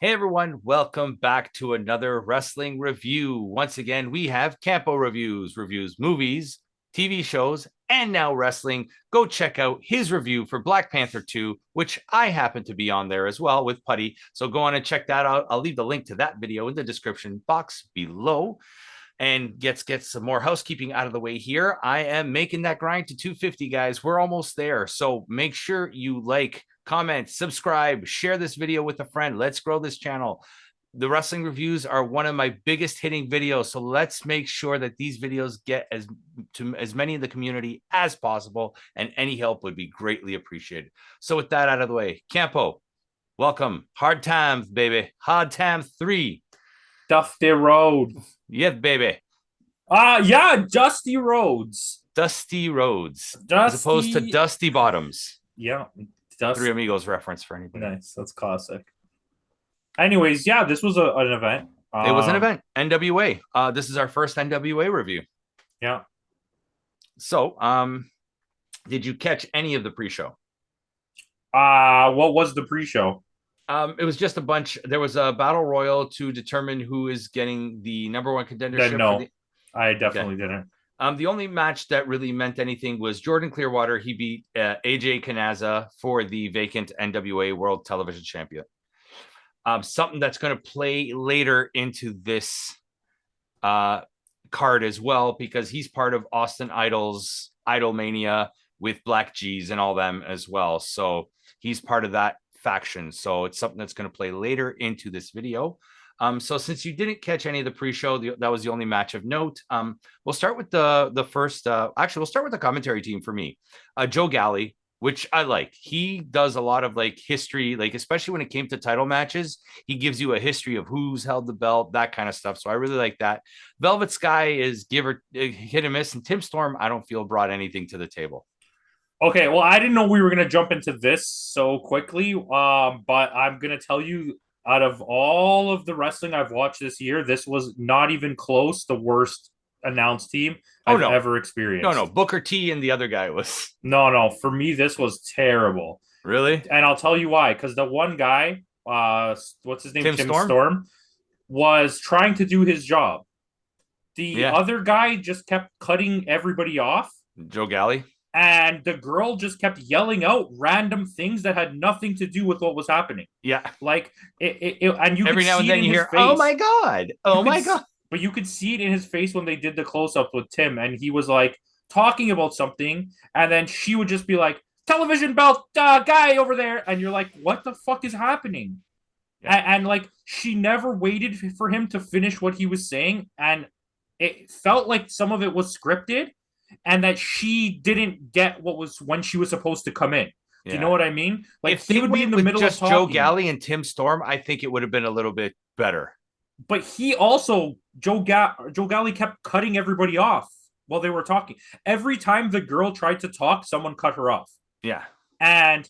Hey everyone, welcome back to another wrestling review. Once again, we have Campo.Reviews, reviews movies, TV shows, and now wrestling. Go check out his review for Black Panther 2, which I happen to be on there as well with Putty. So go on and check that out. I'll leave the link to that video in the description box below. And get some more housekeeping out of the way here. I am making that grind to 250, guys. We're almost there. So make sure you like, comment, subscribe, share this video with a friend. Let's grow this channel. The wrestling reviews are one of my biggest hitting videos. So let's make sure that these videos get as many in the community as possible. And any help would be greatly appreciated. So with that out of the way, Campo, welcome. Hard Times, baby. Hard Times 3. Dusty Road. Yeah, baby. Yeah, Dusty Roads. Dusty Roads. Dusty... As opposed to Dusty Bottoms. Yeah. Three Amigos reference for anybody. Nice. That's classic. Anyways, yeah, this was an event. It was an event. NWA. This is our first NWA review. Yeah. So, did you catch any of the pre-show? What was the pre-show? It was just a bunch. There was a battle royal to determine who is getting the number one contendership. No, I definitely didn't. The only match that really meant anything was Jordan Clearwater. He beat AJ Canaza for the vacant NWA World Television Champion. Something that's going to play later into this card as well, because he's part of Austin Idol's Idolmania with Black G's and all them as well. So he's part of that faction. So it's something that's going to play later into this video. So since you didn't catch any of the pre-show, that was the only match of note. We'll start with the first. Actually, we'll start with the commentary team for me. Joe Galli, which I like. He does a lot of like history, like especially when it came to title matches. He gives you a history of who's held the belt, that kind of stuff. So I really like that. Velvet Sky is hit and miss, and Tim Storm, I don't feel brought anything to the table. Okay, well, I didn't know we were going to jump into this so quickly, but I'm going to tell you, out of all of the wrestling I've watched this year, this was not even close the worst announced team I've ever experienced. No, Booker T and the other guy was. No, for me, this was terrible. Really? And I'll tell you why, because the one guy, what's his name? Tim Storm, was trying to do his job. The other guy just kept cutting everybody off. Joe Galli. And the girl just kept yelling out random things that had nothing to do with what was happening. Yeah. Like, and you every now and then you hear, oh my God. Oh my God. But you could see it in his face when they did the close-up with Tim, and he was like talking about something, and then she would just be like, television belt guy over there. And you're like, what the fuck is happening? Yeah. And like, she never waited for him to finish what he was saying. And it felt like some of it was scripted, and that she didn't get what was when she was supposed to come in. Do you know what I mean? Like, if he would be in the middle of talking, Joe Galli and Tim Storm, I think it would have been a little bit better. But he also, Joe Galli kept cutting everybody off while they were talking. Every time the girl tried to talk, someone cut her off. Yeah. And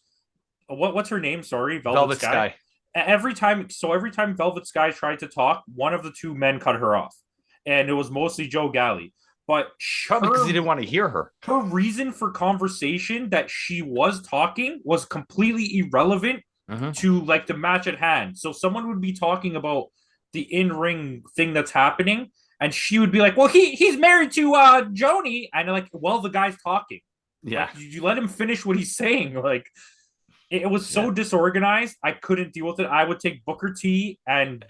what's her name? Sorry, Velvet Sky. Every time Velvet Sky tried to talk, one of the two men cut her off, and it was mostly Joe Galli. But probably because he didn't want to hear her. Her reason for conversation that she was talking was completely irrelevant to like the match at hand. So someone would be talking about the in-ring thing that's happening, and she would be like, well, he's married to Joni, and like, well, the guy's talking. Yeah. Like, you let him finish what he's saying. Like, it was so disorganized. I couldn't deal with it. I would take Booker T and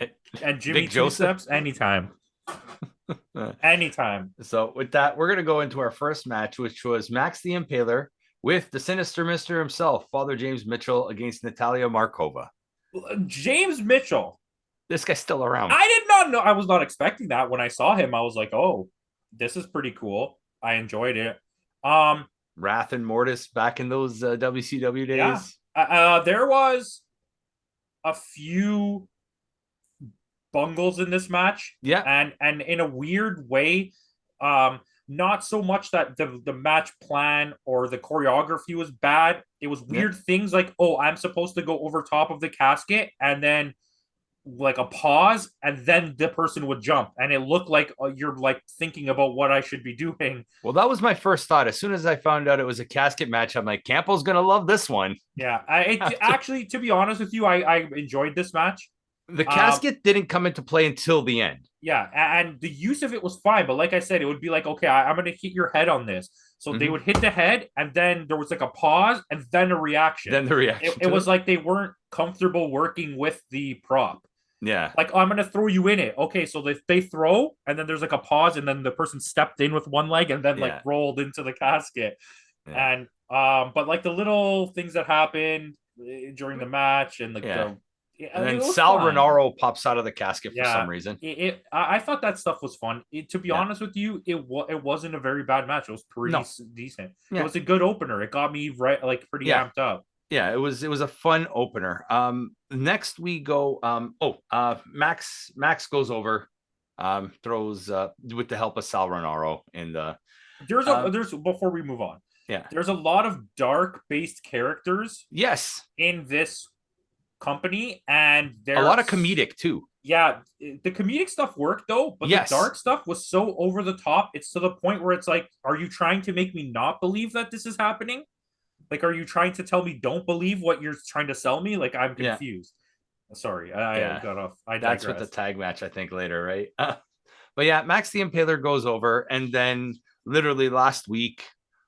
Jimmy Two Steps anytime. Anytime. So with that, we're going to go into our first match, which was Max the Impaler with the Sinister Mister himself, Father James Mitchell, against Natalia Markova. James Mitchell. This guy's still around. I did not know. I was not expecting that. When I saw him, I was like, oh, this is pretty cool. I enjoyed it. Wrath and Mortis back in those WCW days. Yeah. There was a few bungles in this match, and in a weird way, not so much that the match plan or the choreography was bad. It was weird things like, oh, I'm supposed to go over top of the casket, and then like a pause, and then the person would jump, and it looked like you're like thinking about what I should be doing. Well, that was my first thought. As soon as I found out it was a casket match, I'm like, Campo's gonna love this one. Yeah, actually, to be honest with you, I enjoyed this match. The casket didn't come into play until the end. Yeah, and the use of it was fine, but like I said, it would be like, okay, I'm going to hit your head on this. So they would hit the head, and then there was like a pause, and then a reaction. Then the reaction. It was like they weren't comfortable working with the prop. Yeah. Like, oh, I'm going to throw you in it. Okay, so they throw, and then there's like a pause, and then the person stepped in with one leg and then like rolled into the casket. Yeah. And but like the little things that happened during the match and like the and then Sal Rinauro pops out of the casket for some reason. I thought that stuff was fun. To be honest with you, it wasn't a very bad match. It was pretty decent. It was a good opener. It got me pretty amped up. Yeah, it was a fun opener. Next we go. Max goes over, throws with the help of Sal Rinauro and there's before we move on. Yeah, there's a lot of dark based characters. Yes, in this company, and there's a lot of comedic too. Yeah, the comedic stuff worked though, but the dark stuff was so over the top. It's to the point where it's like, are you trying to make me not believe that this is happening? Like, are you trying to tell me don't believe what you're trying to sell me? Like, I'm confused. Sorry, I got off. That's with the tag match, I think, later, right? But yeah, Max the Impaler goes over, and then literally last week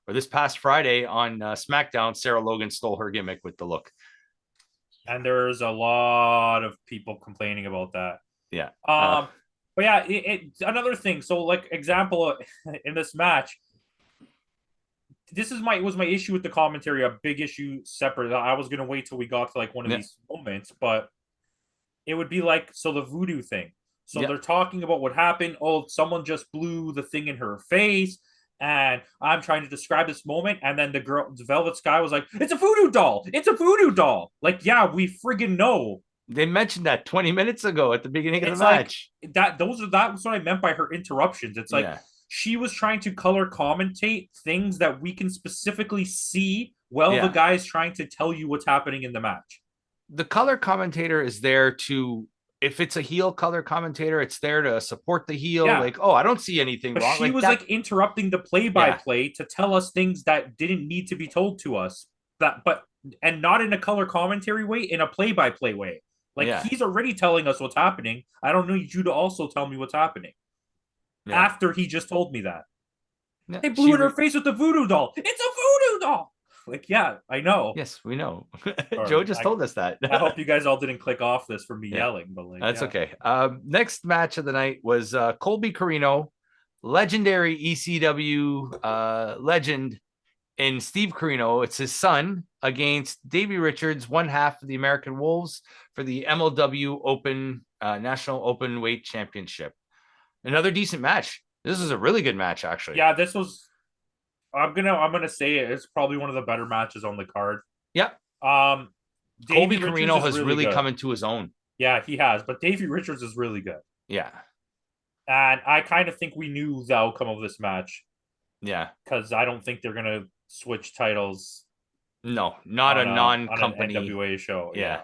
or this past Friday on SmackDown, Sarah Logan stole her gimmick with the look. And there's a lot of people complaining about that. Yeah. But yeah, another thing. So, like, example in this match, this is was my issue with the commentary. A big issue separate. I was gonna wait till we got to like one of these moments, but it would be like, so the voodoo thing. So they're talking about what happened. Oh, someone just blew the thing in her face. And I'm trying to describe this moment, and then the Velvet Sky was like, "It's a voodoo doll! It's a voodoo doll!" Like, yeah, we friggin' know. They mentioned that 20 minutes ago at the beginning of the match. That's what I meant by her interruptions. It's like she was trying to color commentate things that we can specifically see while the guy's trying to tell you what's happening in the match. The color commentator is there to, if it's a heel color commentator, it's there to support the heel. Yeah. Like, oh, I don't see anything wrong. She was like interrupting the play-by-play to tell us things that didn't need to be told to us. And not in a color commentary way, in a play-by-play way. Like, he's already telling us what's happening. I don't need you to also tell me what's happening. Yeah. After he just told me that. Yeah. They blew in her face with the voodoo doll. It's a voodoo doll. Like, yeah, I know. Yes, we know. Joe just told us that. I hope you guys all didn't click off this for me yelling, but like, that's okay. Next match of the night was Colby Corino, legendary ECW legend, and Steve Corino. It's his son against Davey Richards, one half of the American Wolves, for the MLW Open National Open Weight Championship. Another decent match. This is a really good match, actually. Yeah, this was. I'm gonna say it's probably one of the better matches on the card. Yep. Colby Corino has really come into his own. Yeah, he has. But Davey Richards is really good. Yeah. And I kind of think we knew the outcome of this match. Yeah. Because I don't think they're gonna switch titles. No, not a non-company NWA show. Yeah.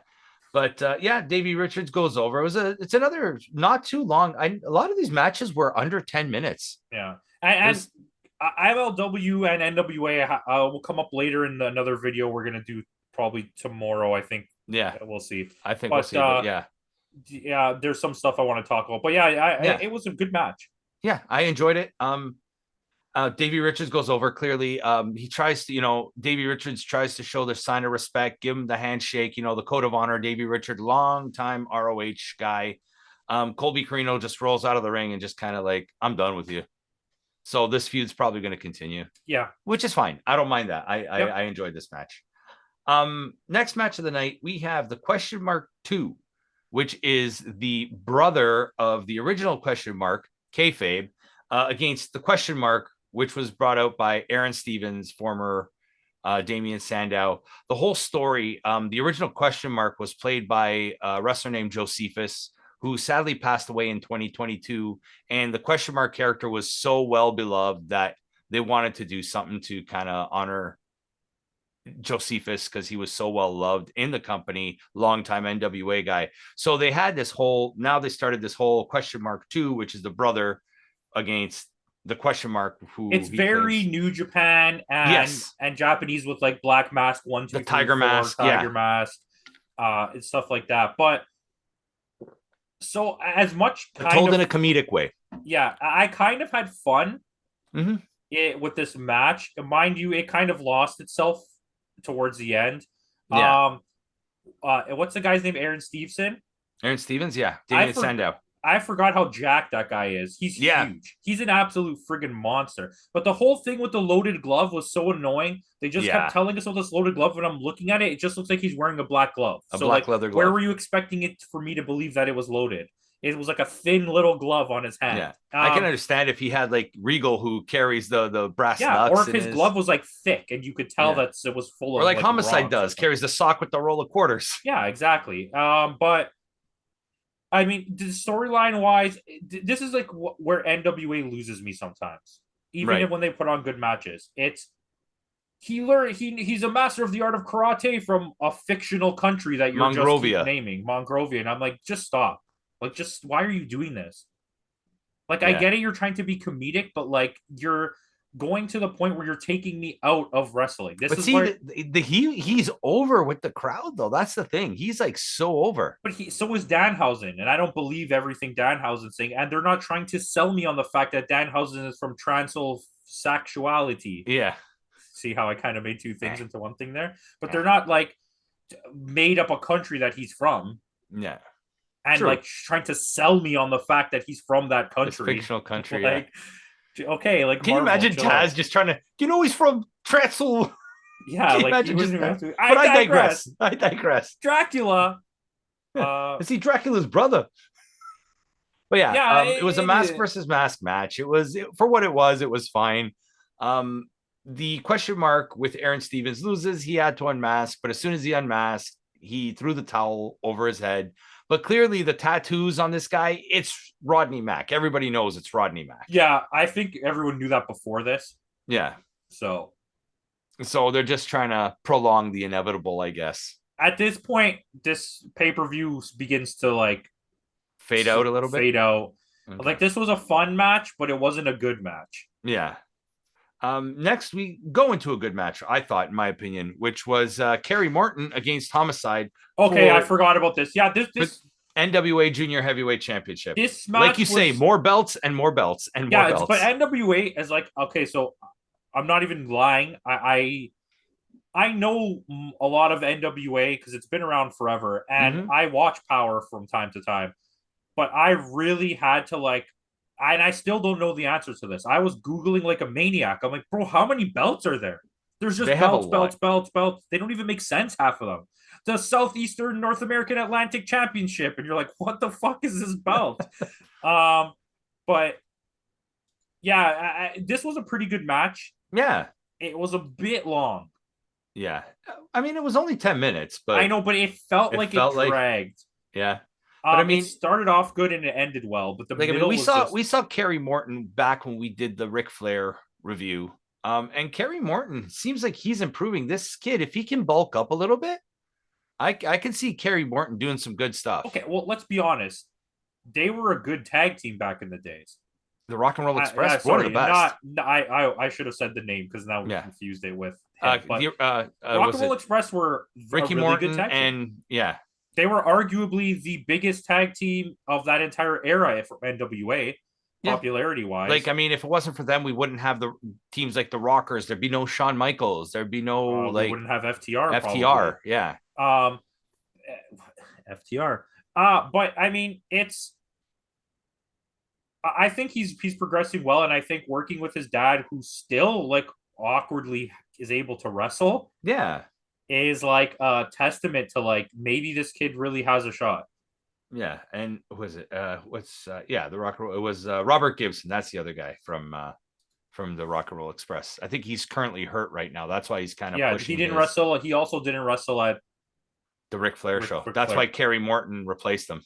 But Davey Richards goes over. It's another not too long. A lot of these matches were under 10 minutes. Yeah. And IMLW and NWA will come up later in another video we're going to do probably tomorrow, I think. Yeah. We'll see. I think we'll see. Yeah. Yeah, there's some stuff I want to talk about. But it was a good match. Yeah, I enjoyed it. Davey Richards goes over clearly. He tries to, Davey Richards tries to show the sign of respect, give him the handshake, the code of honor. Davey Richards, long time ROH guy. Colby Corino just rolls out of the ring and just kind of like, I'm done with you. So this feud's probably going to continue. Yeah. Which is fine. I don't mind that. I enjoyed this match. Next match of the night, we have the Question Mark 2, which is the brother of the original Question Mark, Kayfabe, against the Question Mark, which was brought out by Aaron Stevens, former Damian Sandow. The whole story, the original Question Mark was played by a wrestler named Josephus, who sadly passed away in 2022. And the Question Mark character was so well beloved that they wanted to do something to kind of honor Josephus because he was so well loved in the company, longtime NWA guy. So they had now they started this whole Question Mark 2, which is the brother against the Question Mark. It's very New Japan and Japanese with like black mask, 1, 2, the 3, tiger 4, mask, mask, and stuff like that. But So as much told in a comedic way. Yeah, I kind of had fun mm-hmm. with this match. Mind you, it kind of lost itself towards the end. Yeah. What's the guy's name? Aaron Stevenson. Aaron Stevens, yeah. Damien Sandow. I forgot how jacked that guy is. He's huge. He's an absolute friggin' monster. But the whole thing with the loaded glove was so annoying. They just kept telling us about this loaded glove. When I'm looking at it, it just looks like he's wearing a black glove. A black leather glove. Where were you expecting it for me to believe that it was loaded? It was like a thin little glove on his hand. Yeah, I can understand if he had like Regal, who carries the brass nuts. Or if his glove was like thick and you could tell that it was full of. Or like Homicide does, carries the sock with the roll of quarters. Yeah, exactly. But I mean, storyline wise, this is like where NWA loses me sometimes. Even when they put on good matches, he's a master of the art of karate from a fictional country that you're just naming, Monrovia, and I'm like, just stop. Like, just why are you doing this? Like, I get it, you're trying to be comedic, but like you're going to the point where you're taking me out of wrestling. He's over with the crowd though. That's the thing. He's like so over. But so is Danhausen, and I don't believe everything Danhausen's saying. And they're not trying to sell me on the fact that Danhausen is from transsexuality. Yeah. See how I kind of made two things into one thing there? But they're not like made up a country that he's from. Yeah. And like trying to sell me on the fact that he's from that country. Fictional country. Like, okay, like can you imagine Taz just trying to, he's from Transil? Yeah, like he just, but I digress. Dracula. Is he Dracula's brother? But yeah, it was a mask versus mask match. It was, for what it was fine. The question mark with Aaron Stevens loses, he had to unmask, but as soon as he unmasked, he threw the towel over his head. But clearly the tattoos on this guy, it's Rodney Mack. Everybody knows it's Rodney Mack. Yeah, I think everyone knew that before this. Yeah. So they're just trying to prolong the inevitable, I guess. At this point, this pay-per-view begins to like fade out a little bit. Fade out. Okay. Like, this was a fun match, but it wasn't a good match. Yeah. Next, we go into a good match, I thought, in my opinion, which was Kerry Morton against Homicide. Okay, I forgot about this. Yeah, this NWA Junior Heavyweight Championship. This match, like you say, more belts and more belts and more belts. But NWA is like, okay, so I'm not even lying. I know a lot of NWA because it's been around forever, and I watch Power from time to time. But I really had to like. And I still don't know the answer to this. I was Googling like a maniac. I'm like, bro, how many belts are there? There's just belts. They don't even make sense, half of them. The Southeastern North American Atlantic Championship. And you're like, what the fuck is this belt? But yeah, this was a pretty good match. Yeah. It was a bit long. Yeah. I mean, it was only 10 minutes, but I know, but it felt like it dragged. Yeah. But I mean, it started off good and it ended well, but the middle we saw Kerry Morton back when we did the Ric Flair review. And Kerry Morton seems like he's improving. This kid, if he can bulk up a little bit, I can see Kerry Morton doing some good stuff. Okay, well, let's be honest. They were a good tag team back in the days. The Rock and Roll Express, one of the best. I should have said the name because now we confused it with him. Rock and Roll Express were Ricky Morton good tag team. And they were arguably the biggest tag team of that entire era for NWA, popularity-wise. Like, I mean, if it wasn't for them, we wouldn't have the teams like the Rockers. There'd be no Shawn Michaels. There'd be no we wouldn't have FTR. FTR, yeah. FTR. But I mean, I think he's progressing well, and I think working with his dad, who still like awkwardly is able to wrestle. Yeah. Is like a testament to like maybe this kid really has a shot. Yeah, and was it the Rock and Roll? It was Robert Gibson. That's the other guy from the Rock and Roll Express. I think he's currently hurt right now. That's why he's kind of pushing. He didn't wrestle. He also didn't wrestle at the Ric Flair show. That's why Kerry Morton replaced him.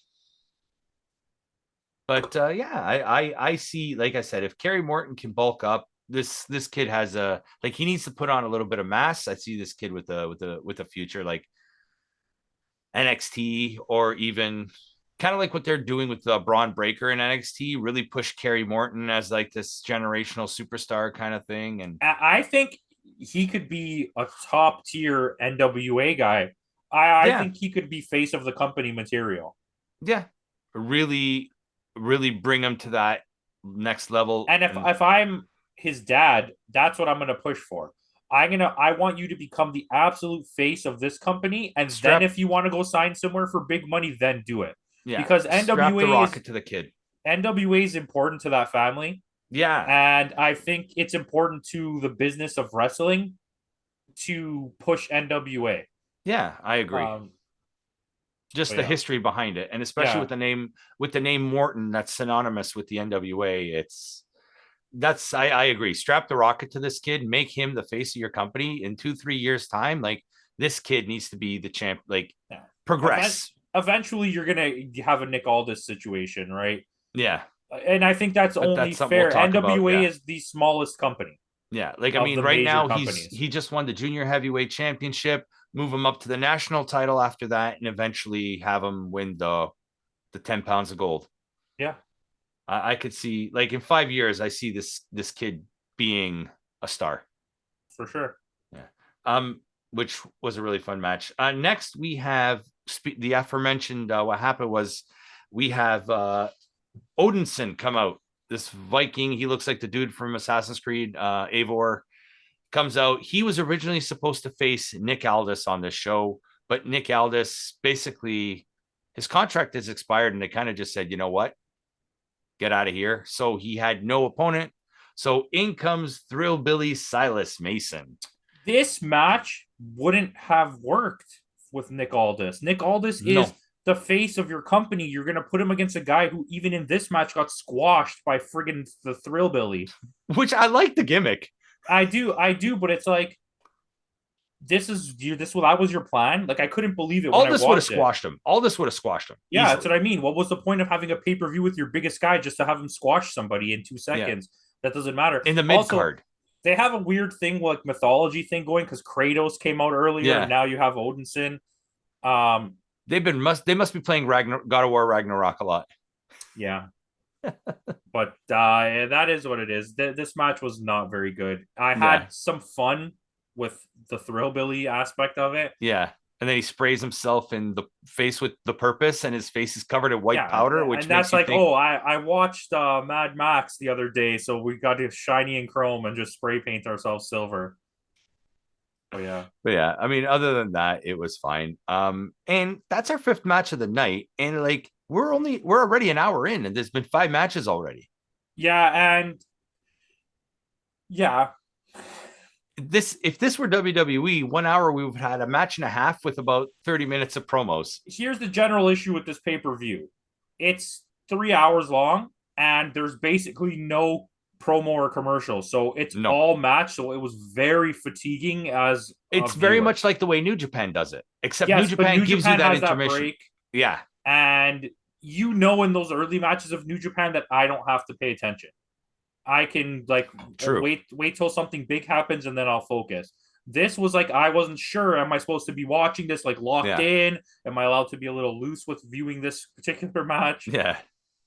But I see. Like I said, if Kerry Morton can bulk up. This kid has he needs to put on a little bit of mass. I see this kid with a future like NXT, or even kind of like what they're doing with Braun Breaker in NXT. Really push Kerry Morton as like this generational superstar kind of thing. And I think he could be a top tier NWA guy. I think he could be face of the company material. Yeah. really, really bring him to that next level. And if I'm his dad, that's what I'm gonna push for. I want you to become the absolute face of this company, and then if you want to go sign somewhere for big money, then do it. Yeah, because strap the rocket to the kid. NWA is important to that family. Yeah, and I think it's important to the business of wrestling to push NWA. Yeah, I agree. Just the history behind it, and especially with the name Morton, that's synonymous with the NWA. I agree. Strap the rocket to this kid, make him the face of your company in 2-3 years time. Like, this kid needs to be the champ, like progress. Eventually you're gonna have a Nick Aldis situation, right? Yeah. And I think that's only fair. NWA is the smallest company. Yeah, like, I mean, right now he just won the junior heavyweight championship, move him up to the national title after that, and eventually have him win the 10 pounds of gold. Yeah. I could see, like, in 5 years, I see this kid being a star. For sure. Yeah. Which was a really fun match. Next, we have the aforementioned, what happened was we have Odinson come out. This Viking, he looks like the dude from Assassin's Creed, Eivor, comes out. He was originally supposed to face Nick Aldis on this show, but Nick Aldis, basically, his contract is expired, and they kind of just said, you know what? Get out of here. So he had no opponent. So in comes Thrillbilly Silas Mason. This match wouldn't have worked with Nick Aldis. Nick Aldis is the face of your company. You're going to put him against a guy who, even in this match, got squashed by friggin' the Thrillbilly. Which I like the gimmick. I do, but it's like, that was your plan? Like, I couldn't believe it. Aldis would have squashed him. Aldis would have squashed him. Yeah, easily. That's what I mean. What was the point of having a pay-per-view with your biggest guy just to have him squash somebody in 2 seconds? Yeah. That doesn't matter. In the mid-card. They have a weird thing, like mythology thing going, because Kratos came out earlier, and now you have Odinson. They must be playing God of War Ragnarok a lot. Yeah. But that is what it is. This match was not very good. I had some fun with the Thrillbilly aspect of it. Yeah. And then he sprays himself in the face with the purpose, and his face is covered in white powder, which that's like, I watched Mad Max the other day, so we got to shiny and chrome and just spray paint ourselves silver. But yeah, I mean, other than that, it was fine. And that's our 5th match of the night, and like, we're already an hour in, and there's been 5 matches already. Yeah, and yeah. If this were WWE, 1 hour, we would have had a match and a half with about 30 minutes of promos. Here's the general issue with this pay-per-view. It's 3 hours long, and there's basically no promo or commercial. So it's all match. So it was very fatiguing it's very much like the way New Japan does it, except New Japan gives you that intermission. Break, yeah. And in those early matches of New Japan that I don't have to pay attention. I can wait till something big happens, and then I'll focus. This was like, I wasn't sure. Am I supposed to be watching this like locked in? Am I allowed to be a little loose with viewing this particular match? Yeah.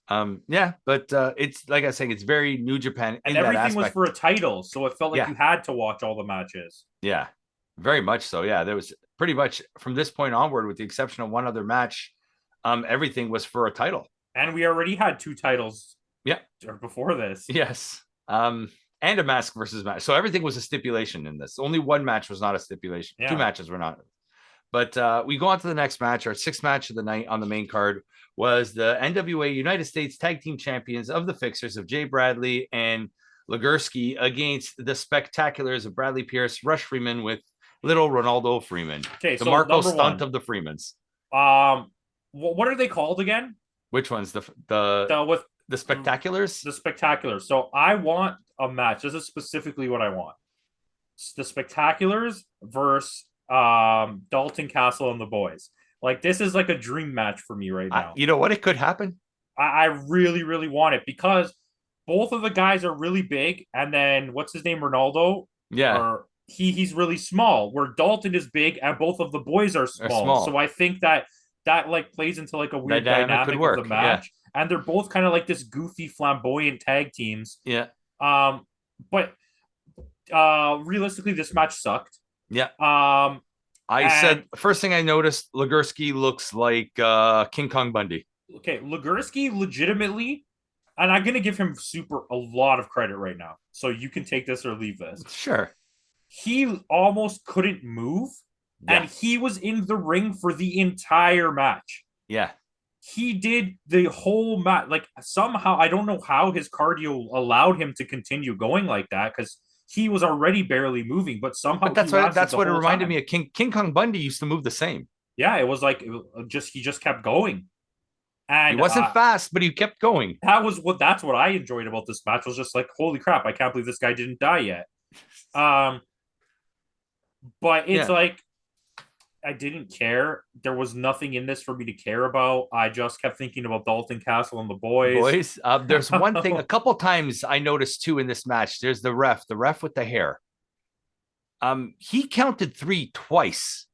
But it's like I was saying, it's very New Japan, and everything was for a title, so it felt like you had to watch all the matches. Yeah, very much so. Yeah, there was pretty much from this point onward, with the exception of one other match, everything was for a title, and we already had 2 titles. Yeah, before this. Yes, and a mask versus match. So everything was a stipulation in this. Only 1 match was not a stipulation. Yeah. 2 matches were not. But we go on to the next match. Our 6th match of the night on the main card was the NWA United States Tag Team Champions of the Fixers of Jay Bradley and Legursky against the Spectaculars of Bradley Pierce, Rush Freeman with Little Ronaldo Freeman. Okay, the so Marco stunt of the Freemans. What are they called again? Which ones? The Spectaculars? The Spectaculars. So I want a match. This is specifically what I want. It's the Spectaculars versus Dalton Castle and the boys. Like, this is like a dream match for me right now. You know what? It could happen. I really, really want it, because both of the guys are really big, and then what's his name? Ronaldo? Yeah. He's really small, where Dalton is big and both of the boys are small. So I think that like plays into like a weird dynamic of the match. Yeah. And they're both kind of like this goofy, flamboyant tag teams. Yeah. But realistically, this match sucked. Yeah. I said, first thing I noticed, Legursky looks like King Kong Bundy. okay, Legursky legitimately, and I'm gonna give him a lot of credit right now. So you can take this or leave this. Sure. He almost couldn't move, and he was in the ring for the entire match. Yeah. He did the whole match. Like somehow, I don't know how his cardio allowed him to continue going like that because he was already barely moving, but somehow that's what it reminded me of. King Kong Bundy used to move the same. Yeah, it was like he just kept going. And he wasn't fast, but he kept going. That's what I enjoyed about this match, was just like, holy crap, I can't believe this guy didn't die yet. But it's like, I didn't care. There was nothing in this for me to care about. I just kept thinking about Dalton Castle and the boys. There's one thing, a couple times I noticed too in this match. There's the ref with the hair. He counted 3 twice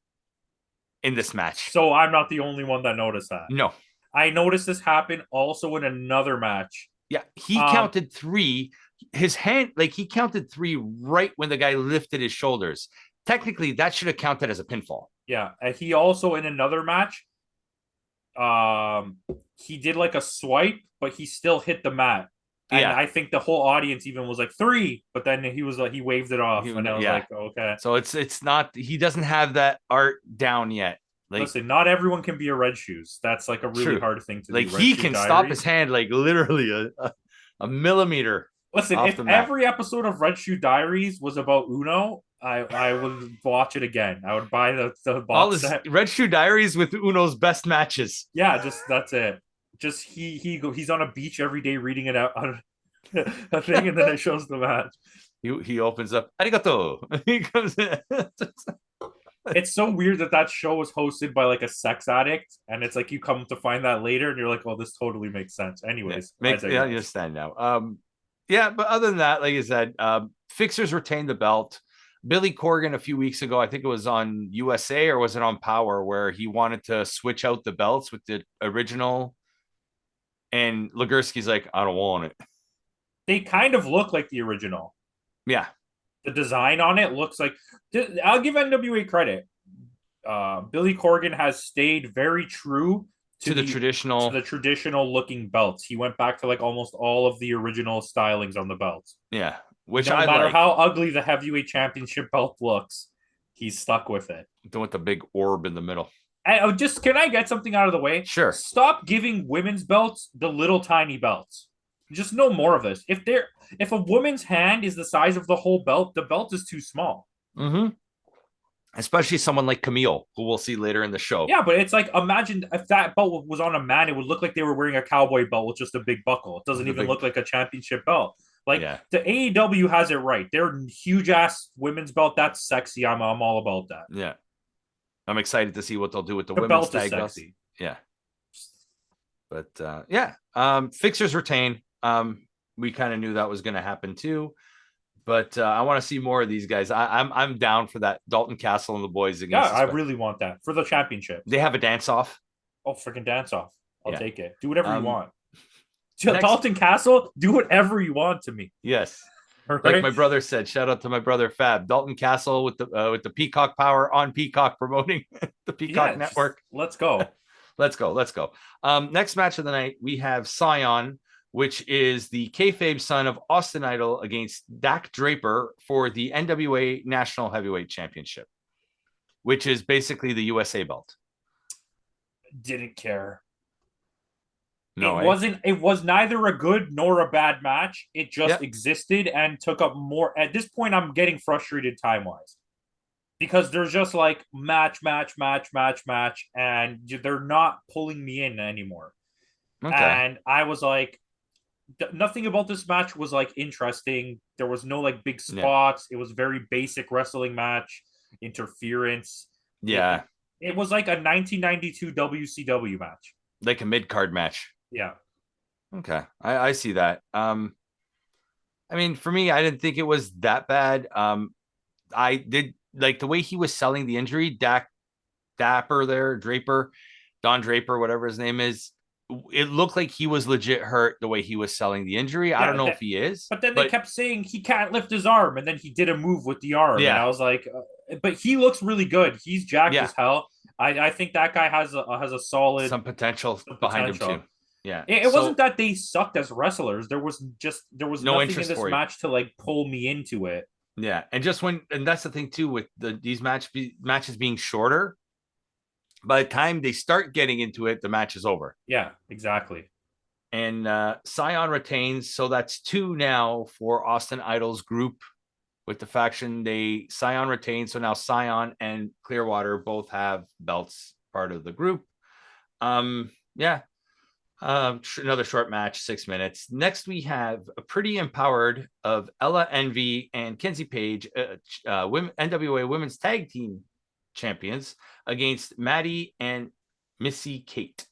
in this match. So I'm not the only one that noticed that. No. I noticed this happen also in another match. Yeah, he counted 3. His hand, like he counted 3 right when the guy lifted his shoulders. Technically, that should have counted as a pinfall. Yeah, and he also in another match, he did like a swipe, but he still hit the mat. And I think the whole audience even was like 3, but then he was like, he waved it off, and I was like, okay. So it's not, he doesn't have that art down yet. Like, listen, not everyone can be a Red Shoes. That's like a really hard thing to do. Like he can stop his hand like literally a millimeter. Listen, if every episode of Red Shoe Diaries was about Uno, I would watch it again. I would buy the box set. Red Shoe Diaries with Uno's best matches. Yeah, that's it. Just he's on a beach every day reading it out a thing, and then it shows the match. He opens up. Arigato. He comes in. It's so weird that show was hosted by like a sex addict, and it's like you come to find that later, and you're like, "Oh, this totally makes sense." Anyways, I understand now. Yeah, but other than that, like I said, Fixers retained the belt. Billy Corgan a few weeks ago, I think it was on USA or was it on Power, where he wanted to switch out the belts with the original, and Legursky's like, "I don't want it." They kind of look like the original. Yeah. The design on it looks like, I'll give NWA credit. Billy Corgan has stayed very true to the traditional looking belts. He went back to like almost all of the original stylings on the belts. Yeah, which no matter how ugly the heavyweight championship belt looks, he's stuck with it. With the big orb in the middle. And can I get something out of the way? Sure. Stop giving women's belts the little tiny belts. Just no more of this. If a woman's hand is the size of the whole belt, the belt is too small. Mm-hmm. Especially someone like Kamille, who we'll see later in the show. Yeah, but it's like, imagine if that belt was on a man, it would look like they were wearing a cowboy belt with just a big buckle. It doesn't even look like a championship belt. Like the AEW has it right. Their huge ass women's belt, that's sexy. I'm all about that. Yeah, I'm excited to see what they'll do with the women's tag belts. Yeah, but Fixers retain. We kind of knew that was going to happen too, but I want to see more of these guys. I'm down for that. Dalton Castle and the boys against. Yeah, I really want that for the championship. They have a dance off. Oh, freaking dance off! I'll take it. Do whatever you want. Dalton Castle, do whatever you want to me. Yes. Right? Like my brother said, shout out to my brother Fab. Dalton Castle with the Peacock Power on Peacock promoting the Peacock Network. Let's go. Let's go. Next match of the night, we have Scion, which is the kayfabe son of Austin Idol against Dak Draper for the NWA National Heavyweight Championship, which is basically the USA belt. Didn't care. No, it was neither a good nor a bad match. It just existed and took up more. At this point, I'm getting frustrated time-wise because there's just like match, and they're not pulling me in anymore. Okay. And I was like, nothing about this match was like interesting. There was no like big spots. It was very basic wrestling match, interference. Yeah. It was like a 1992 WCW match. Like a mid-card match. Yeah. Okay. I see that. I mean, for me, I didn't think it was that bad. I did like the way he was selling the injury. Draper, Don Draper, whatever his name is. It looked like he was legit hurt the way he was selling the injury. I don't know if he is. But then they kept saying he can't lift his arm, and then he did a move with the arm. Yeah. And I was like, but he looks really good. He's jacked as hell. I think that guy has a solid some potential behind him too. Yeah, it wasn't that they sucked as wrestlers. There was no nothing in this match to like pull me into it. Yeah, and that's the thing too with these matches being shorter. By the time they start getting into it, the match is over. Yeah, exactly. And Scion retains, so that's 2 now for Austin Idol's group with the faction. Scion retains, so now Scion and Clearwater both have belts, part of the group. Another short match, 6 minutes. Next, we have a Pretty Empowered of Ella Envy and Kenzie Page, NWA Women's Tag Team Champions, against Maddie and Missy Kate.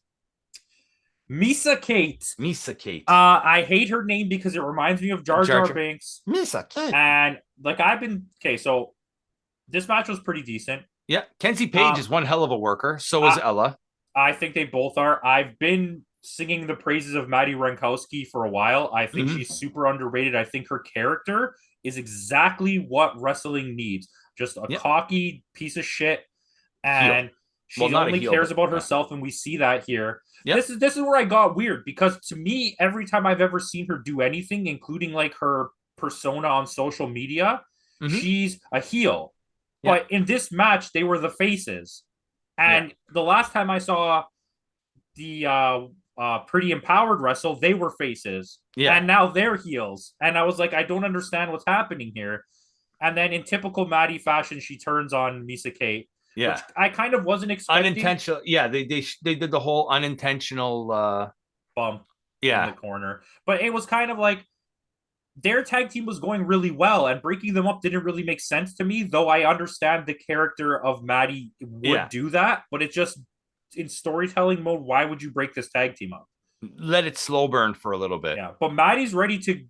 Misa Kate. Misa Kate. I hate her name because it reminds me of Jar Jar Binks. Misa Kate. And like so this match was pretty decent. Yeah, Kenzie Page is one hell of a worker. So is Ella. I think they both are. I've been singing the praises of Maddie Rankowski for a while. I think she's super underrated. I think her character is exactly what wrestling needs. Just a cocky piece of shit. And she only cares about herself, and we see that here. Yep. This is where I got weird, because to me, every time I've ever seen her do anything, including like her persona on social media, she's a heel. Yep. But in this match, they were the faces. And the last time I saw the Pretty Empowered wrestle, they were faces. Yeah. And now they're heels. And I was like, I don't understand what's happening here. And then in typical Maddie fashion, she turns on Misa Kate. Yeah. Which I kind of wasn't expecting. Unintentional. Yeah, they did the whole unintentional bump in the corner. But it was kind of like their tag team was going really well, and breaking them up didn't really make sense to me, though I understand the character of Maddie would do that, but it just, in storytelling mode, why would you break this tag team up? Let it slow burn for a little bit. Yeah, but Maddie's ready to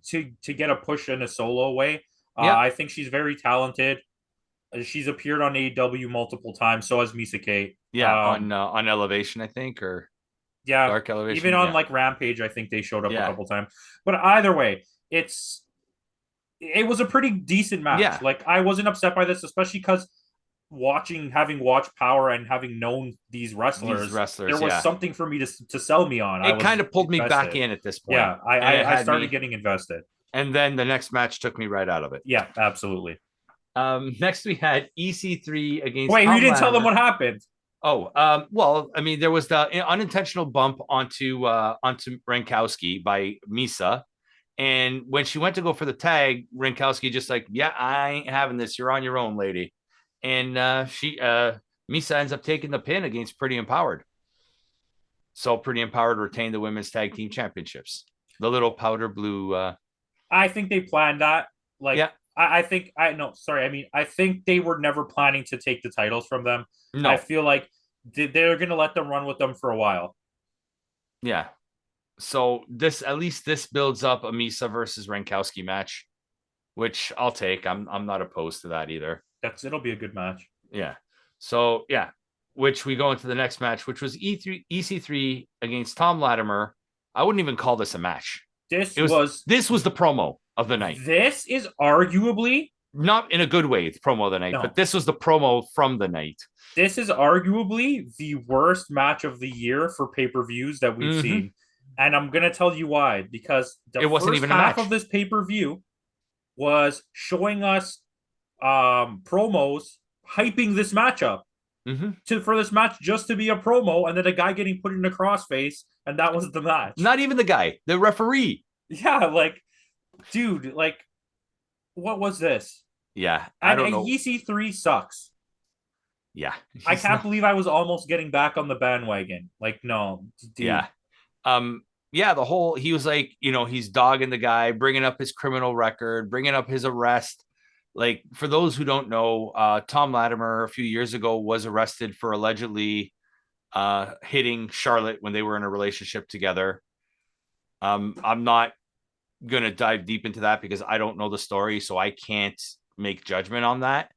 get a push in a solo way. I think she's very talented. She's appeared on AEW multiple times, so has Misa Kate. Yeah, on Elevation, I think, or Dark Elevation. Even on like Rampage, I think they showed up a couple times. But either way, it was a pretty decent match. Yeah. Like, I wasn't upset by this, especially because having watched Power and having known these wrestlers, there was something for me to sell me on. It kind of pulled me back in at this point. Yeah, I started getting invested. And then the next match took me right out of it. Yeah, absolutely. Next we had EC3 against. Wait, you didn't tell them what happened. Oh, well, I mean, there was the unintentional bump onto Rankowski by Misa. And when she went to go for the tag, Rankowski just like, yeah, I ain't having this. You're on your own, lady. And Misa ends up taking the pin against Pretty Empowered. So Pretty Empowered retained the women's tag team championships. The little powder blue. I think they planned that. Like, yeah. I think they were never planning to take the titles from them. No. I feel like they're going to let them run with them for a while. Yeah. So at least this builds up a Misa versus Rankowski match, which I'll take. I'm not opposed to that either. It'll be a good match. Yeah. So yeah, which we go into the next match, which was EC3 against Tom Latimer. I wouldn't even call this a match. This was the promo of the night. This is arguably, not in a good way, the promo of the night, but this was the promo from the night. This is arguably the worst match of the year for pay-per-views that we've seen. And I'm going to tell you why, because it wasn't even half of this pay-per-view was showing us promos hyping this matchup for this match just to be a promo, and then a guy getting put in a crossface, and that was the match. Not even the guy, the referee. Yeah, like, dude, like, what was this? Yeah, I don't know. EC3 sucks. Yeah. I can't believe I was almost getting back on the bandwagon. Like, no, dude. Yeah. The whole, he was like, he's dogging the guy, bringing up his criminal record, bringing up his arrest. Like, for those who don't know, Tom Latimer a few years ago was arrested for allegedly hitting Charlotte when they were in a relationship together. I'm not going to dive deep into that because I don't know the story, so I can't make judgment on that,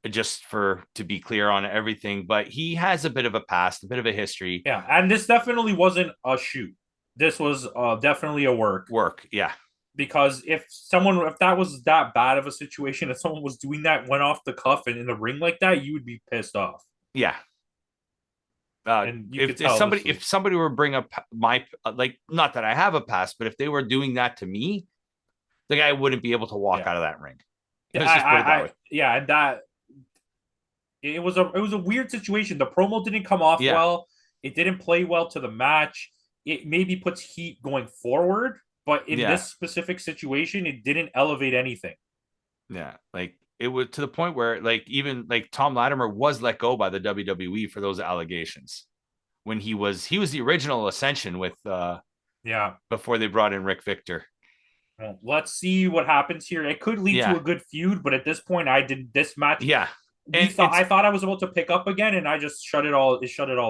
just to be clear on everything. But he has a bit of a past, a bit of a history. Yeah, and this definitely wasn't a shoot. This was definitely a work. Yeah. Because if that was that bad of a situation, if someone was doing that, went off the cuff and in the ring like that, you would be pissed off. Yeah. And you could tell if somebody were to bring up my like, not that I have a past, but if they were doing that to me, the guy wouldn't be able to walk out of that ring. Let's just put it that way. Yeah, and that it was a weird situation. The promo didn't come off well. It didn't play well to the match. It maybe puts heat going forward, but in this specific situation, it didn't elevate anything. Yeah, like it was to the point where like even like Tom Latimer was let go by the WWE for those allegations when he was the original Ascension with before they brought in Rick Victor. Well, let's see what happens here. It could lead to a good feud, but at this point, this match. Yeah. I thought I was about to pick up again, and I just shut it all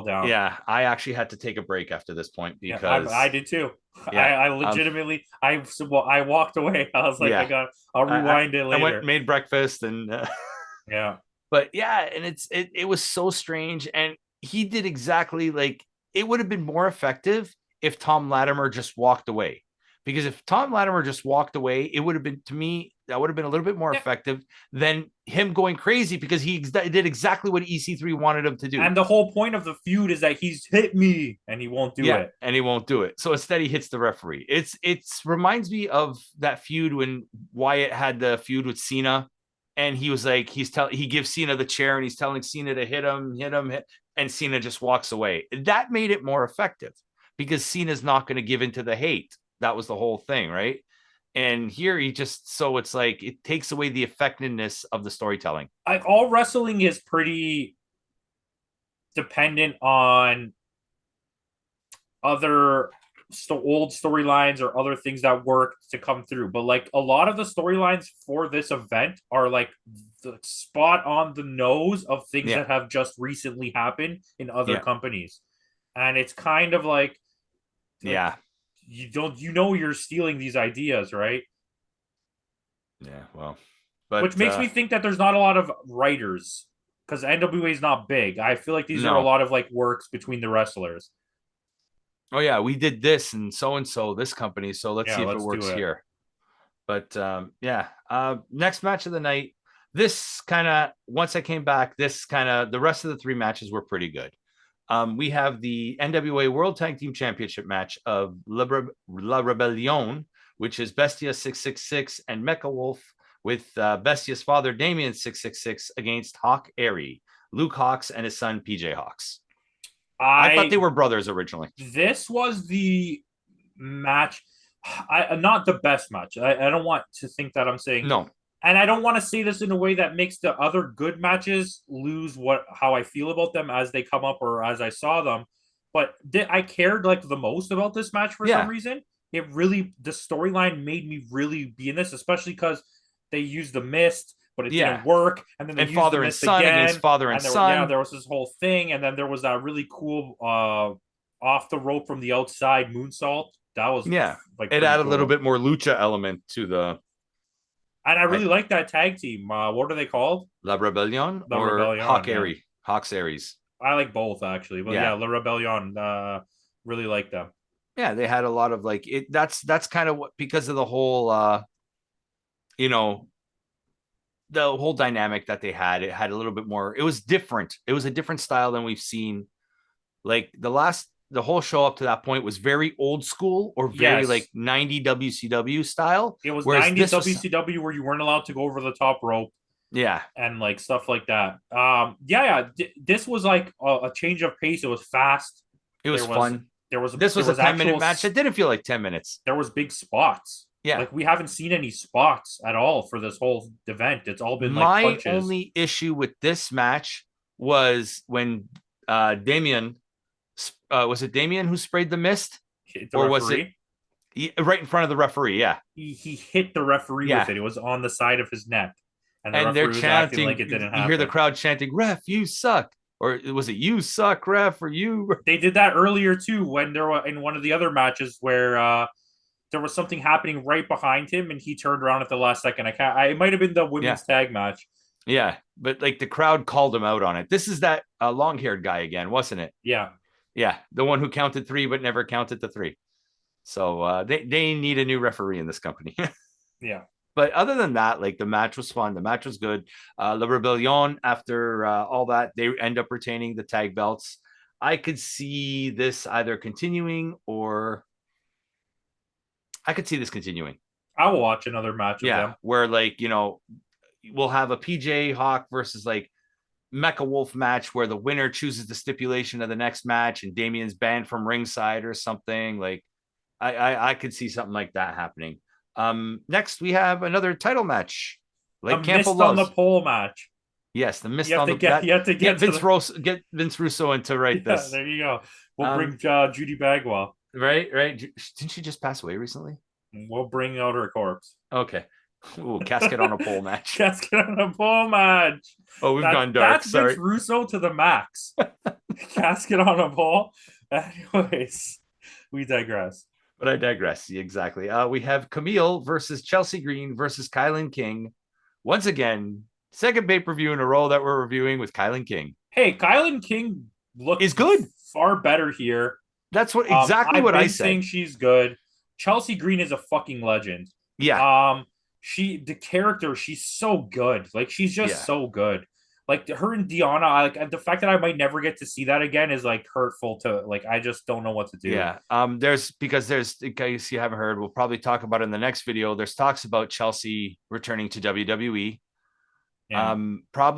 down. Yeah, I actually had to take a break after this point because I did too. Yeah, I legitimately I walked away. I was like, I'll rewind it later. I went and made breakfast and but and it was so strange, and he did exactly like it would have been more effective if Tom Latimer just walked away. Because if Tom Latimer just walked away, it would have been, to me, that would have been a little bit more effective than him going crazy because he did exactly what EC3 wanted him to do. And the whole point of the feud is that he's hit me and he won't do it. And he won't do it. So instead he hits the referee. It's reminds me of that feud when Wyatt had the feud with Cena, and he was like, he gives Cena the chair and he's telling Cena to hit him, and Cena just walks away. That made it more effective because Cena's not going to give into the hate. That was the whole thing, right? And here it's like it takes away the effectiveness of the storytelling. Like all wrestling is pretty dependent on other old storylines or other things that work to come through. But like a lot of the storylines for this event are like the spot on the nose of things that have just recently happened in other companies. And it's kind of like you're stealing these ideas, right? Yeah, well, which makes me think that there's not a lot of writers because NWA is not big. I feel like these are a lot of like works between the wrestlers. Oh yeah, we did this and so this company, so let's see if it works here. But next match of the night. This kind of once I came back, the rest of the three matches were pretty good. We have the NWA World Tag Team Championship match of La Rebellion, which is Bestia 666 and Mecha Wolf with Bestia's father, Damien 666, against Hawk Airy, Luke Hawks, and his son, PJ Hawks. I thought they were brothers originally. This was the match. Not the best match. I don't want to think that I'm saying no. And I don't want to say this in a way that makes the other good matches lose how I feel about them as they come up or as I saw them. But I cared like the most about this match for some reason. The storyline made me really be in this, especially because they used the mist, but it didn't work. And then they used father the and mist son again, against father and son. There was this whole thing. And then there was that really cool off the rope from the outside moonsault. That was like it added a little bit more lucha element to the. And I really like that tag team. What are they called? La Rebellion or Hawk Airy? Hawks Aries. I like both actually, but La Rebellion. Really like them. Yeah, they had a lot of like it. That's kind of what, because of the whole, the whole dynamic that they had. It had a little bit more. It was different. It was a different style than we've seen. Like the whole show up to that point was very old school or very like 90 WCW style. It was 90 WCW where you weren't allowed to go over the top rope. Yeah. And like stuff like that. This was like a change of pace. It was fast. It was fun. This was a 10-minute match. It didn't feel like 10 minutes. There was big spots. Yeah. Like we haven't seen any spots at all for this whole event. It's all been like punches. My only issue with this match was when Damien, was it Damien who sprayed the mist? Or was it right in front of the referee? Yeah. He hit the referee with it. It was on the side of his neck. And they're chanting, like it didn't happen. You hear the crowd chanting, "Ref, you suck." Or was it "You suck, ref," or "You"? They did that earlier too when there were in one of the other matches where there was something happening right behind him and he turned around at the last second. It might have been the women's tag match. Yeah, but like the crowd called him out on it. This is that long-haired guy again, wasn't it? Yeah. Yeah, the one who counted 3 but never counted the 3. So they need a new referee in this company. Yeah. But other than that, like the match was fun. The match was good. La Rebellion, after all that, they end up retaining the tag belts. I could see this either continuing or I could see this continuing. I will watch another match of them. Where like, we'll have a PJ Hawk versus like Mecha Wolf match where the winner chooses the stipulation of the next match and Damien's banned from ringside or something. Like I could see something like that happening. Next we have another title match. Like Campo missed on the pole match. Yes, the mist on the you have to get Vince Russo in to write this. There you go. We'll bring Judy Bagwell. Right. Didn't she just pass away recently? We'll bring out her corpse. Okay. Ooh, casket on a pole match. Casket on a pole match. Oh, we've gone dark. That's Vince Russo to the max. Casket on a pole. Anyways, we digress. But I digress. Exactly. We have Kamille versus Chelsea Green versus KiLynn King. Once again, second pay-per-view in a row that we're reviewing with KiLynn King. Hey, KiLynn King is good. Far better here. That's what exactly what I said. Saying she's good. Chelsea Green is a fucking legend. Yeah. The character, she's so good. Like she's just so good. Like her and Deonna, like the fact that I might never get to see that again is like hurtful to like. I just don't know what to do. Yeah. There's in case you haven't heard, we'll probably talk about it in the next video. There's talks about Chelsea returning to WWE. Yeah.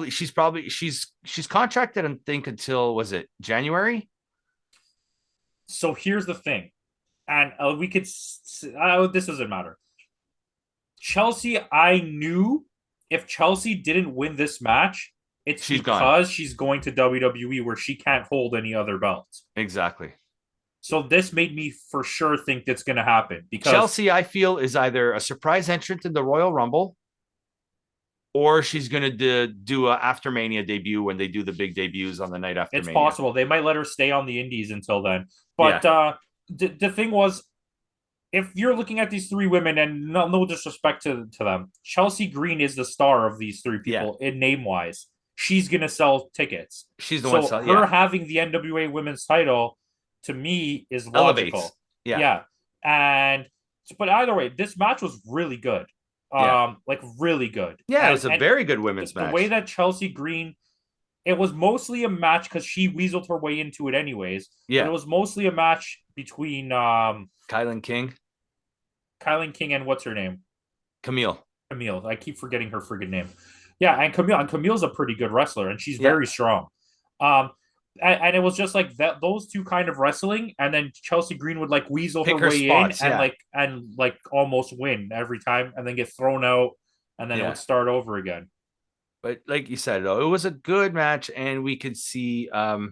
She's contracted, I think, until was it January? So here's the thing, and we could. This doesn't matter. Chelsea, I knew if Chelsea didn't win this match, she's going to WWE where she can't hold any other belts. Exactly. So this made me for sure think that's going to happen because Chelsea, I feel, is either a surprise entrant in the Royal Rumble, or she's going to do a after Mania debut when they do the big debuts on the night after Mania. It's possible. They might let her stay on the indies until then. But the thing was, if you're looking at these three women, and no disrespect to them, Chelsea Green is the star of these three people in name-wise. She's going to sell tickets. She's the one selling. Her having the NWA women's title, to me, is logical. Elevates. Yeah. But either way, this match was really good. Like really good. Yeah, it was a very good women's match. The way that Chelsea Green, it was mostly a match because she weaseled her way into it anyways. Yeah. But it was mostly a match between KiLynn King and what's her name? Kamille. I keep forgetting her friggin' name. Yeah, and Kamille. And Camille's a pretty good wrestler, and she's very strong. And it was just like that; those two kind of wrestling, and then Chelsea Green would like weasel her way spots, in and almost win every time, and then get thrown out, and then it would start over again. But like you said, though, it was a good match, and we could see, was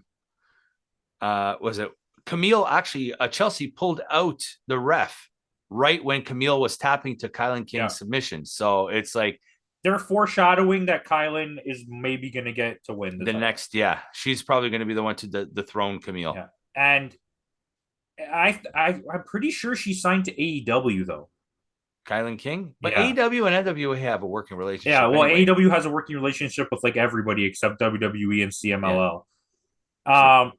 it Kamille? Actually, Chelsea pulled out the ref right when Kamille was tapping to KiLynn King's submission. So it's like they're foreshadowing that KiLynn is maybe going to get to win the next. Yeah, she's probably going to be the one to dethrone Kamille. Yeah, and I'm pretty sure she signed to AEW though. KiLynn King, but AEW and NWA have a working relationship. Yeah, well, anyway. AEW has a working relationship with like everybody except WWE and CMLL. Yeah.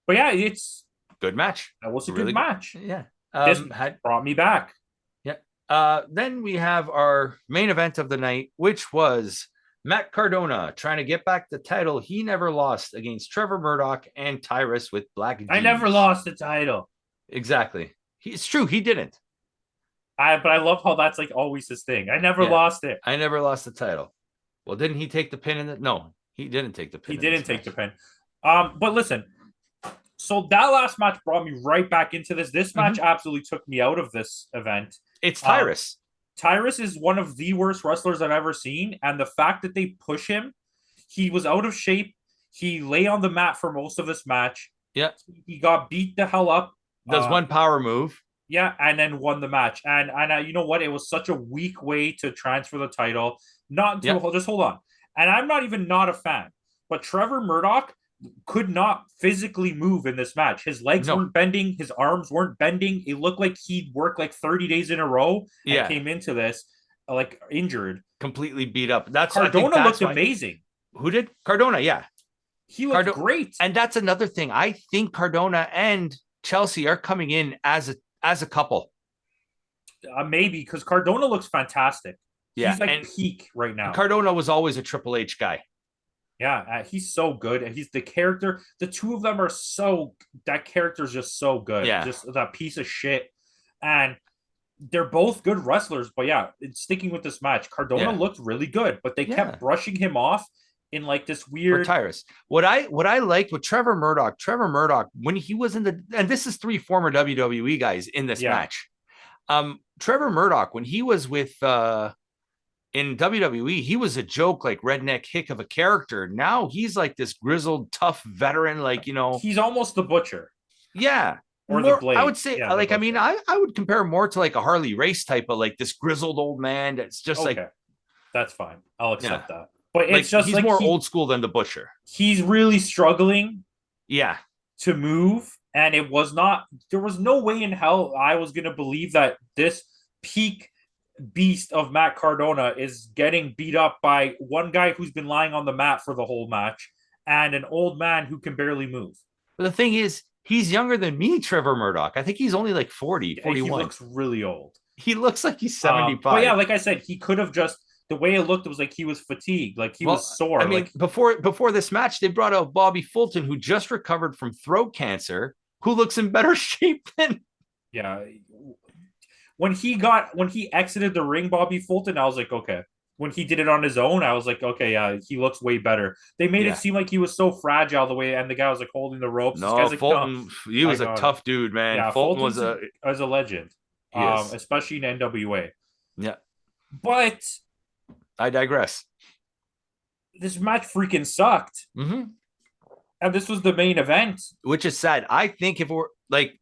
But yeah, it's good match. That was a really good match. Yeah, this brought me back. Yeah. Then we have our main event of the night, which was Matt Cardona trying to get back the title he never lost against Trevor Murdoch and Tyrus with Black Jeans. I never lost the title. Exactly. It's true. He didn't. But I love how that's like always his thing. I never lost it. I never lost the title. Well, didn't he take the pin in it? No, he didn't take the pin. He didn't take the pin. But listen, so that last match brought me right back into this. This match absolutely took me out of this event. It's Tyrus. Tyrus is one of the worst wrestlers I've ever seen. And the fact that they push him, he was out of shape. He lay on the mat for most of this match. Yeah. He got beat the hell up. Does one power move. Yeah, and then won the match. And you know what? It was such a weak way to transfer the title. Just hold on. And I'm not a fan. But Trevor Murdoch could not physically move in this match. His legs weren't bending. His arms weren't bending. It looked like he'd worked like 30 days in a row and came into this like injured. Completely beat up. Cardona looked amazing. Who did? Cardona, yeah. He looked great. And that's another thing. I think Cardona and Chelsea are coming in as a couple. Maybe because Cardona looks fantastic. Yeah, he's like peak right now. Cardona was always a Triple H guy. Yeah, he's so good. And he's the character. The two of them are that character's just so good. Yeah. Just that piece of shit. And they're both good wrestlers. But yeah, sticking with this match, Cardona looked really good, but they kept brushing him off in like this weird Tyrus. What I liked with Trevor Murdoch, when he was in and this is 3 former WWE guys in this match. Trevor Murdoch, when he was with in WWE, he was a joke, like redneck hick of a character. Now he's like this grizzled, tough veteran, like, he's almost the Butcher. Yeah. Or the Blade. I would say, like, I mean, I would compare more to like a Harley Race type of like this grizzled old man that's just like, that's fine. I'll accept that. But it's just he's more old school than the Butcher. He's really struggling. Yeah. To move. And there was no way in hell I was going to believe that this peak beast of Matt Cardona is getting beat up by one guy who's been lying on the mat for the whole match and an old man who can barely move. But the thing is, he's younger than me, Trevor Murdoch. I think he's only like 40, 41. He looks really old. He looks like he's 75. But yeah, like I said, he could have just, the way it looked, it was like he was fatigued, like he was sore. I mean, before this match, they brought out Bobby Fulton, who just recovered from throat cancer, who looks in better shape than. Yeah. When he exited the ring, Bobby Fulton, I was like, okay. When he did it on his own, I was like, okay, yeah, he looks way better. They made it seem like he was so fragile the way, and the guy was like holding the ropes. No, this guy's Fulton, like, no, he was a tough dude, man. Yeah, Fulton was a legend, especially in NWA. Yeah, but I digress. This match freaking sucked. Mm-hmm. And this was the main event. Which is sad. I think if we're like,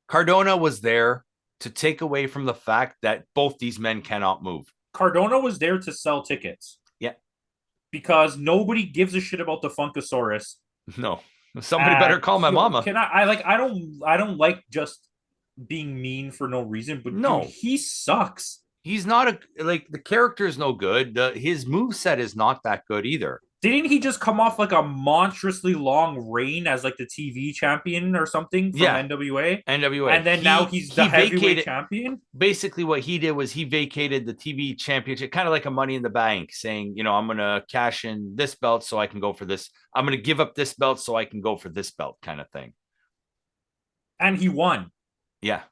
Cardona was there to take away from the fact that both these men cannot move. Cardona was there to sell tickets. Yeah. Because nobody gives a shit about the Funkasaurus. No. Somebody better call my mama. I don't like just being mean for no reason, but no, dude, he sucks. He's not the character is no good. His moveset is not that good either. Didn't he just come off like a monstrously long reign as like the TV champion or something from NWA? NWA. And then now he's the heavyweight champion? Basically what he did was he vacated the TV championship, kind of like a Money in the Bank, saying, I'm going to cash in this belt so I can go for this. I'm going to give up this belt so I can go for this belt kind of thing. And he won. Yeah.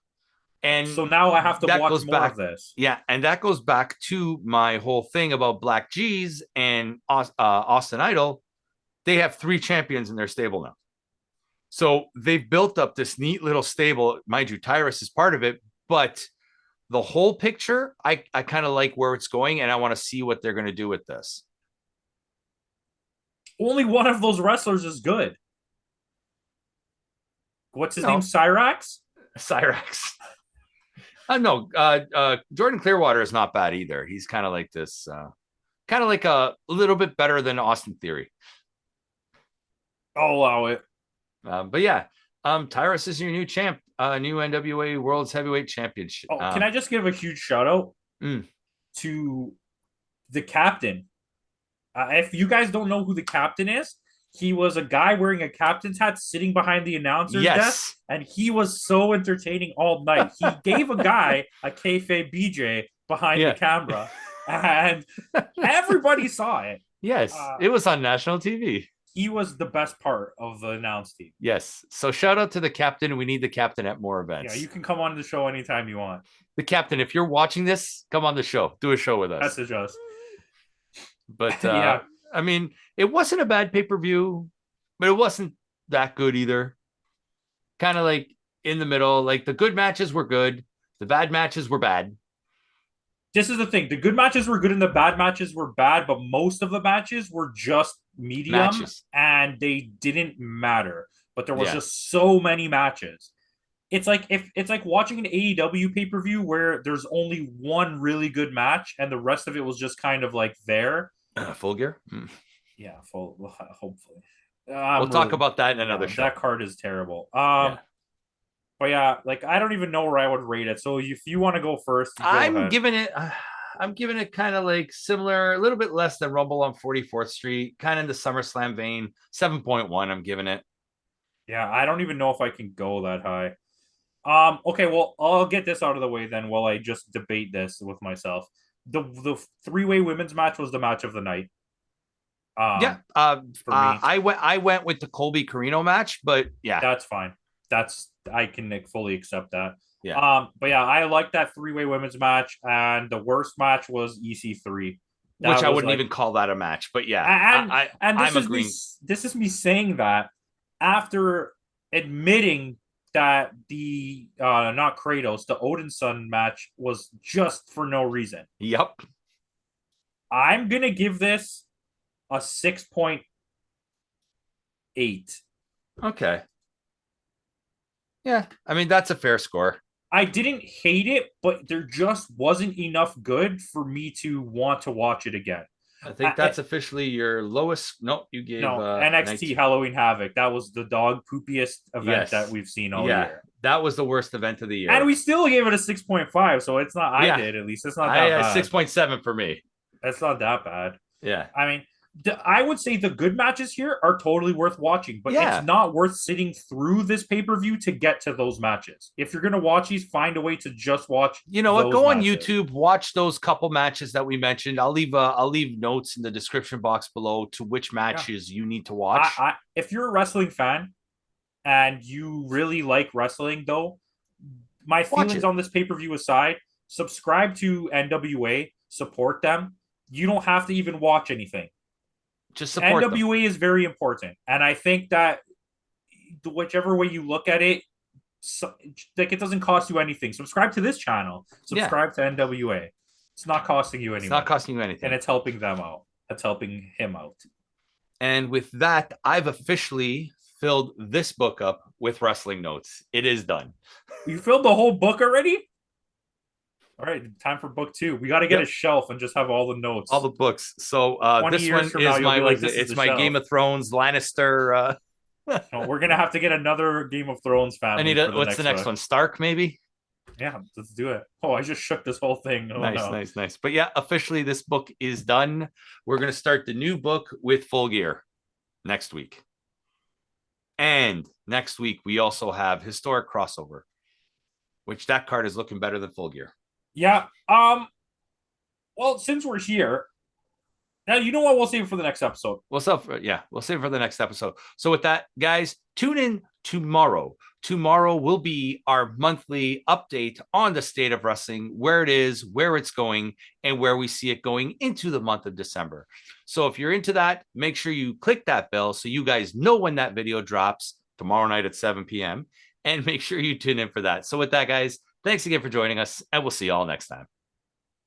And so now I have to watch more of this. Yeah, and that goes back to my whole thing about Black G's and Austin Idol. They have 3 champions in their stable now. So they've built up this neat little stable. Mind you, Tyrus is part of it, but the whole picture, I kind of like where it's going, and I want to see what they're going to do with this. Only one of those wrestlers is good. What's his name? Cyrax? Cyrax. No, Jordan Clearwater is not bad either. He's kind of like this, kind of like a little bit better than Austin Theory. I'll allow it. But yeah, Tyrus is your new champ, new NWA World's Heavyweight Championship. Oh, can I just give a huge shout out to the captain? If you guys don't know who the captain is, he was a guy wearing a captain's hat sitting behind the announcer's desk, and he was so entertaining all night. He gave a guy a kayfabe BJ behind the camera, and everybody saw it. Yes, it was on national TV. He was the best part of the announce team. Yes, so shout out to the captain. We need the captain at more events. Yeah, you can come on the show anytime you want. The captain, if you're watching this, come on the show. Do a show with us. Message us. But yeah. I mean, it wasn't a bad pay-per-view, but it wasn't that good either. Kind of like in the middle. Like the good matches were good. The bad matches were bad. This is the thing. The good matches were good and the bad matches were bad, but most of the matches were just medium and they didn't matter. But there was just so many matches. It's like watching an AEW pay-per-view where there's only one really good match and the rest of it was just kind of like there. Full Gear? Yeah, hopefully. We'll talk about that in another show. That card is terrible. But yeah, like I don't even know where I would rate it. So if you want to go first, I'm giving it kind of like similar, a little bit less than Rumble on 44th Street, kind of in the SummerSlam vein. 7.1, I'm giving it. Yeah, I don't even know if I can go that high. Okay, well, I'll get this out of the way then while I just debate this with myself. The three-way women's match was the match of the night. Yeah. For me. I went with the Colby Corino match, but yeah. That's fine. I can fully accept that. Yeah. But yeah, I like that three-way women's match, and the worst match was EC3. Which I wouldn't even call that a match, but yeah. And I'm agreeing. This is me saying that after admitting that the not Kratos, the Odinson match was just for no reason. Yep. I'm gonna give this a 6.8. Okay. Yeah, I mean that's a fair score. I didn't hate it, but there just wasn't enough good for me to want to watch it again. I think that's officially your lowest. Nope, you gave NXT Halloween Havoc. That was the dog poopiest event that we've seen all year. That was the worst event of the year, and we still gave it a 6.5. So it's not. I did at least. It's not that bad. 6.7 for me. It's not that bad. Yeah, I mean, I would say the good matches here are totally worth watching, but it's not worth sitting through this pay-per-view to get to those matches. If you're going to watch these, find a way to just watch. You know what? Go on YouTube, watch those couple matches that we mentioned. I'll leave notes in the description box below to which matches you need to watch. If you're a wrestling fan and you really like wrestling, though, my feelings on this pay-per-view aside, subscribe to NWA, support them. You don't have to even watch anything. Just support NWA is very important, and I think that whichever way you look at it, like it doesn't cost you anything. Subscribe to this channel. Subscribe to NWA. It's not costing you anything. It's not costing you anything, and it's helping them out. It's helping him out. And with that, I've officially filled this book up with wrestling notes. It is done. You filled the whole book already? All right, time for book 2. We got to get a shelf and just have all the notes, all the books. So this one is my it's my shelf. Game of Thrones Lannister. No, we're gonna have to get another Game of Thrones family. What's the next one? Stark, maybe. Yeah, let's do it. Oh, I just shook this whole thing. Oh, nice. But yeah, officially this book is done. We're gonna start the new book with Full Gear next week, and next week we also have Historic Crossover, which that card is looking better than Full Gear. Yeah. Well, since we're here, now you know what, we'll save it for the next episode. We'll save it for the next episode. So with that, guys, tune in tomorrow. Tomorrow will be our monthly update on the state of wrestling, where it is, where it's going, and where we see it going into the month of December. So if you're into that, make sure you click that bell so you guys know when that video drops tomorrow night at 7 p.m. And make sure you tune in for that. So with that, guys, thanks again for joining us, and we'll see you all next time.